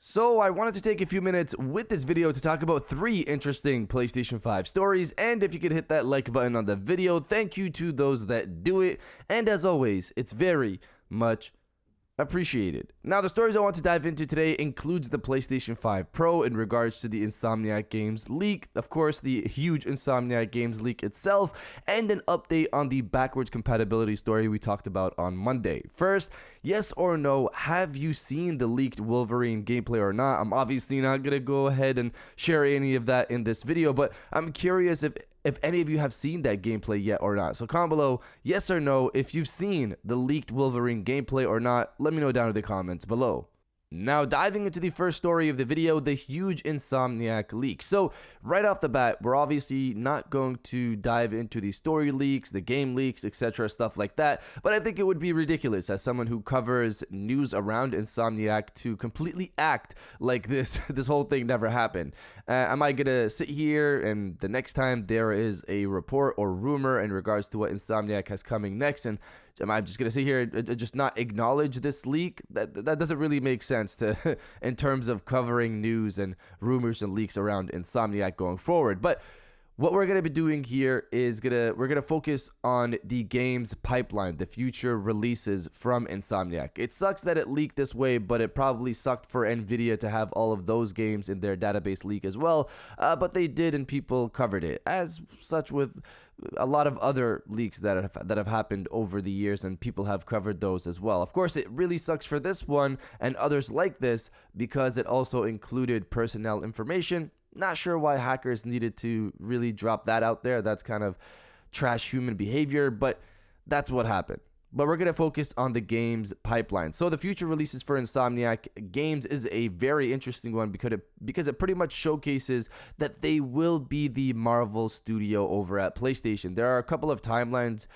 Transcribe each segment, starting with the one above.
So I wanted to take a few minutes with this video to talk about 3 interesting PlayStation 5 stories, and if you could hit that like button on the video, thank you to those that do it, and as always, it's very much appreciated. Now, the stories I want to dive into today includes the PlayStation 5 Pro in regards to the Insomniac Games leak, of course, the huge Insomniac Games leak itself, and an update on the backwards compatibility story we talked about on Monday. First, yes or no, have you seen the leaked Wolverine gameplay or not? I'm obviously not going to go ahead and share any of that in this video, but I'm curious if any of you have seen that gameplay yet or not. So comment below, yes or no, if you've seen the leaked Wolverine gameplay or not. Let me know down in the comments below. Now, diving into the first story of the video, the huge Insomniac leak. So, right off the bat, we're obviously not going to dive into the story leaks, the game leaks, etc., stuff like that, but I think it would be ridiculous as someone who covers news around Insomniac to completely act like this whole thing never happened. Am I gonna sit here and the next time there is a report or rumor in regards to what Insomniac has coming next, and am I just gonna sit here and just not acknowledge this leak? That doesn't really make sense to in terms of covering news and rumors and leaks around Insomniac going forward. But what we're going to be doing here is we're gonna focus on the game's pipeline, the future releases from Insomniac. It sucks that it leaked this way, but it probably sucked for Nvidia to have all of those games in their database leak as well. But they did, and people covered it. As such with a lot of other leaks that have happened over the years, and people have covered those as well. Of course, it really sucks for this one and others like this because it also included personnel information. Not sure why hackers needed to really drop that out there. That's kind of trash human behavior, but that's what happened. But we're going to focus on the game's pipeline. So the future releases for Insomniac Games is a very interesting one because it pretty much showcases that they will be the Marvel studio over at PlayStation. There are a couple of timelines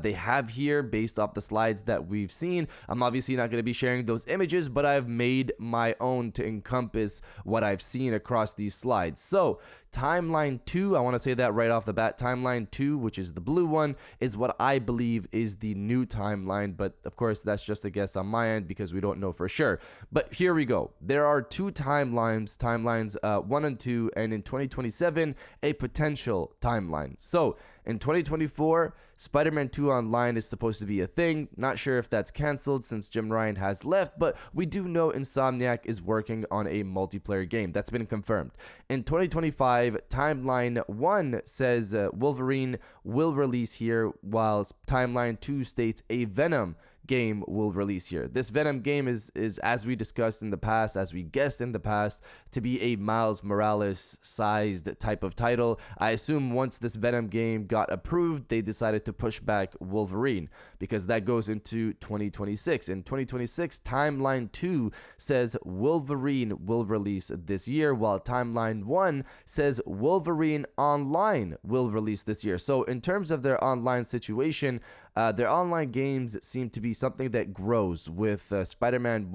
they have here based off the slides that we've seen. I'm obviously not going to be sharing those images, but I've made my own to encompass what I've seen across these slides. So Timeline 2, I want to say that right off the bat, Timeline 2, which is the blue one, is what I believe is the new timeline, but of course that's just a guess on my end because we don't know for sure. But here we go. There are 2 timelines 1 and 2, and in 2027 a potential timeline. So in 2024, Spider-Man 2 Online is supposed to be a thing. Not sure if that's canceled since Jim Ryan has left, but we do know Insomniac is working on a multiplayer game. That's been confirmed. In 2025, Timeline 1 says Wolverine will release here, while Timeline 2 states a Venom game will release here. This Venom game is as we discussed in the past, as we guessed in the past, to be a Miles Morales sized type of title. I assume once this Venom game got approved, they decided to push back Wolverine because that goes into 2026. In 2026, Timeline 2 says Wolverine will release this year, while Timeline 1 says Wolverine Online will release this year. So in terms of their online situation, their online games seem to be something that grows, with Spider-Man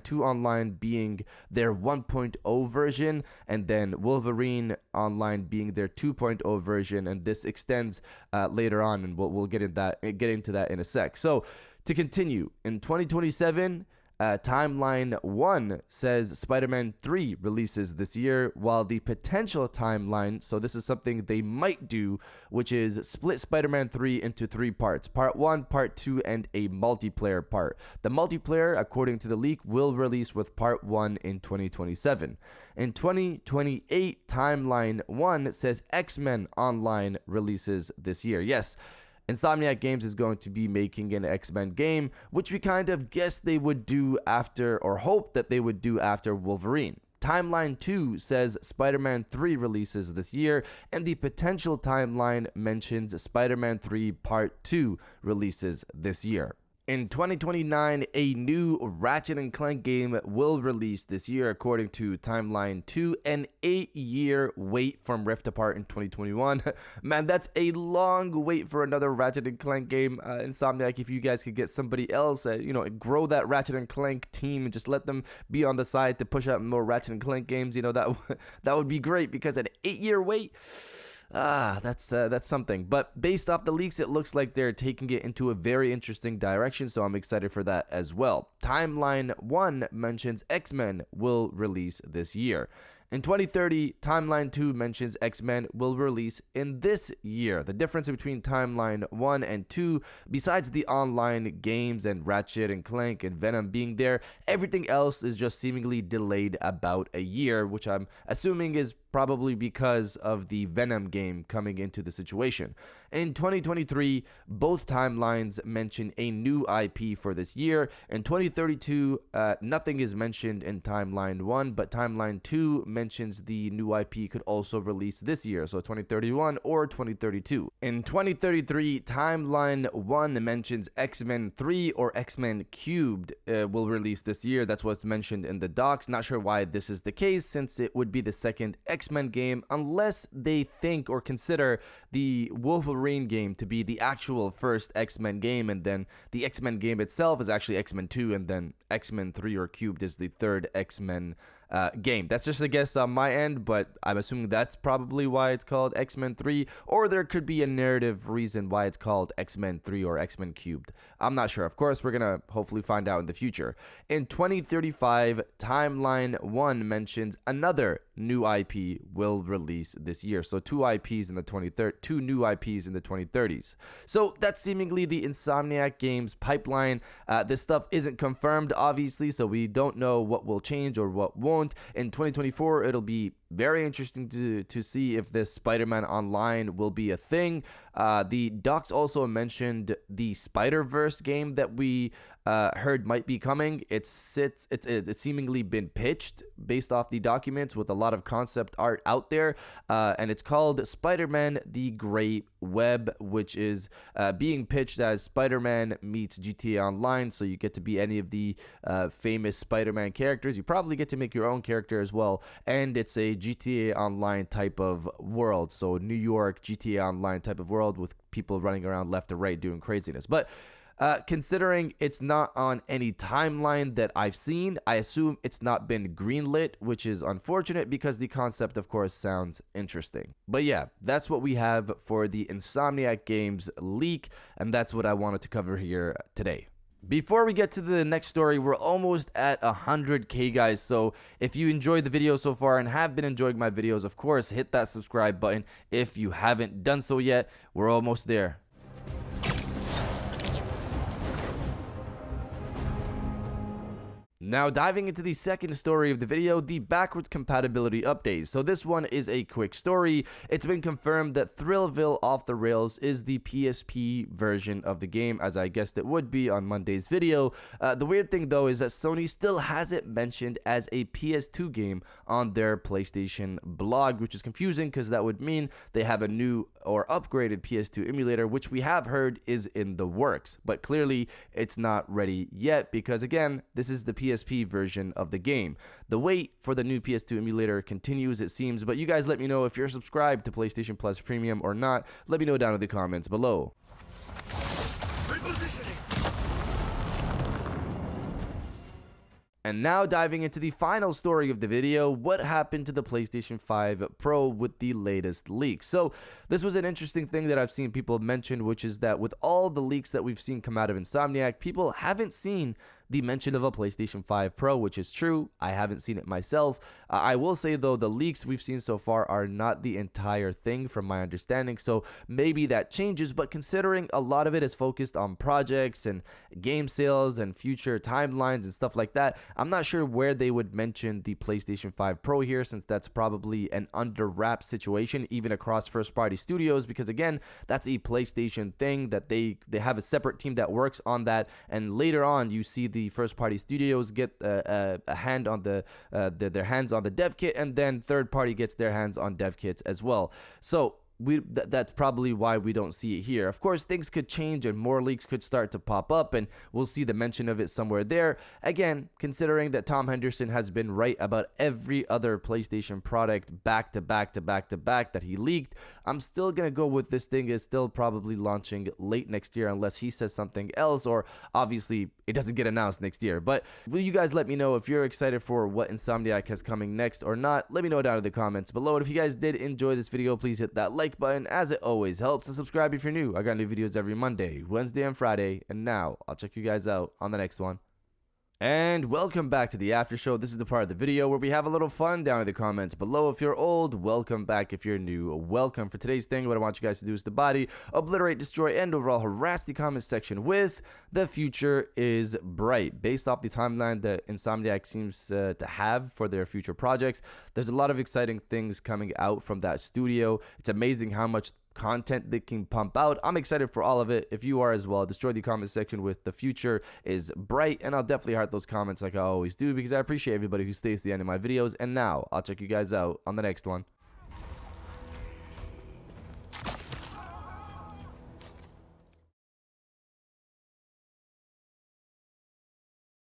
2 Online being their 1.0 version, and then Wolverine Online being their 2.0 version, and this extends later on, and we'll get into that in a sec. So to continue, in 2027, Timeline 1 says Spider-Man 3 releases this year, while the potential timeline, so this is something they might do, which is split Spider-Man 3 into 3 parts. Part 1, Part 2, and a multiplayer part. The multiplayer, according to the leak, will release with Part 1 in 2027. In 2028, Timeline 1 says X-Men Online releases this year. Yes, Insomniac Games is going to be making an X-Men game, which we kind of guessed they would do after, or hoped that they would do after Wolverine. Timeline 2 says Spider-Man 3 releases this year, and the potential timeline mentions Spider-Man 3 Part 2 releases this year. In 2029, a new Ratchet & Clank game will release this year, according to Timeline 2, an 8-year wait from Rift Apart in 2021. Man, that's a long wait for another Ratchet & Clank game. Insomniac, if you guys could get somebody else, grow that Ratchet & Clank team and just let them be on the side to push out more Ratchet & Clank games, that would be great, because an 8-year wait, That's something. But based off the leaks, it looks like they're taking it into a very interesting direction, so I'm excited for that as well. Timeline 1 mentions X-Men will release this year. In 2030, Timeline 2 mentions X-Men will release in this year. The difference between Timeline 1 and 2, besides the online games and Ratchet and Clank and Venom being there, everything else is just seemingly delayed about a year, which I'm assuming is probably because of the Venom game coming into the situation. In 2023, both timelines mention a new IP for this year. In 2032, nothing is mentioned in Timeline 1, but Timeline 2 mentions the new IP could also release this year, so 2031 or 2032. In 2033, Timeline 1 mentions X-Men 3 or X-Men Cubed will release this year. That's what's mentioned in the docs. Not sure why this is the case, since it would be the second X-Men game, unless they think or consider the Wolverine game to be the actual first X-Men game, and then the X-Men game itself is actually X-Men 2, and then X-Men 3 or Cubed is the third X-Men game. That's just a guess on my end, but I'm assuming that's probably why it's called X-Men 3, or there could be a narrative reason why it's called X-Men 3 or X-Men Cubed. I'm not sure. Of course, we're gonna hopefully find out in the future. In 2035, Timeline 1 mentions another new IP will release this year. So two IPs in the 2030s, two new IPs in the 2030s. So that's seemingly the Insomniac Games pipeline. This stuff isn't confirmed, obviously, so we don't know what will change or what won't. In 2024, it'll be very interesting to see if this Spider-Man Online will be a thing. The docs also mentioned the Spider-Verse game that we heard might be coming. It's seemingly been pitched based off the documents with a lot of concept art out there, and it's called Spider-Man: The Great Web, which is being pitched as Spider-Man meets GTA Online. So you get to be any of the famous Spider-Man characters. You probably get to make your own character as well, and it's a GTA Online type of world. So New York GTA Online type of world with people running around left to right doing craziness. But considering it's not on any timeline that I've seen, I assume it's not been greenlit, which is unfortunate because the concept, of course, sounds interesting. But yeah, that's what we have for the Insomniac Games leak, and that's what I wanted to cover here today. Before we get to the next story, we're almost at 100K, guys. So if you enjoyed the video so far and have been enjoying my videos, of course, hit that subscribe button. If you haven't done so yet, we're almost there. Now diving into the second story of the video, the backwards compatibility updates. So this one is a quick story. It's been confirmed that Thrillville Off the Rails is the PSP version of the game, as I guessed it would be on Monday's video. The weird thing though is that Sony still has it mentioned as a PS2 game on their PlayStation blog, which is confusing because that would mean they have a new or upgraded PS2 emulator, which we have heard is in the works, but clearly it's not ready yet because, again, this is the PSP version of the game. The wait for the new PS2 emulator continues, it seems, but you guys let me know if you're subscribed to PlayStation Plus Premium or not. Let me know down in the comments below. And now diving into the final story of the video, what happened to the PlayStation 5 Pro with the latest leaks. So this was an interesting thing that I've seen people mention, which is that with all the leaks that we've seen come out of Insomniac, people haven't seen the mention of a PlayStation 5 Pro, which is true. I haven't seen it myself. I will say, though, the leaks we've seen so far are not the entire thing from my understanding, so maybe that changes, but considering a lot of it is focused on projects and game sales and future timelines and stuff like that, I'm not sure where they would mention the PlayStation 5 Pro here, since that's probably an under wrap situation, even across first-party studios, because again, that's a PlayStation thing that they have a separate team that works on that, and later on you see the first-party studios get a hand on their hands on the dev kit, and then third-party gets their hands on dev kits as well. So that's probably why we don't see it here. Of course, things could change and more leaks could start to pop up, and we'll see the mention of it somewhere there. Again, considering that Tom Henderson has been right about every other PlayStation product back to back that he leaked, I'm still gonna go with this thing is still probably launching late next year unless he says something else, or obviously it doesn't get announced next year. But will you guys let me know if you're excited for what Insomniac has coming next or not? Let me know down in the comments below. And if you guys did enjoy this video, please hit that like like button as it always helps, and subscribe if you're new. I got new videos every Monday, Wednesday, and Friday, and now I'll check you guys out on the next one. And welcome back to the after show. This is the part of the video where we have a little fun down in the comments below. If you're old, welcome back. If you're new, welcome. For today's thing, what I want you guys to do is to body, obliterate, destroy, and overall harass the comment section with "The future is bright." Based off the timeline that Insomniac seems to have for their future projects, there's a lot of exciting things coming out from that studio. It's amazing how much content they can pump out. I'm excited for all of it. If you are as well, destroy the comment section with "The future is bright," and I'll definitely heart those comments like I always do, because I appreciate everybody who stays to the end of my videos. And now I'll check you guys out on the next one.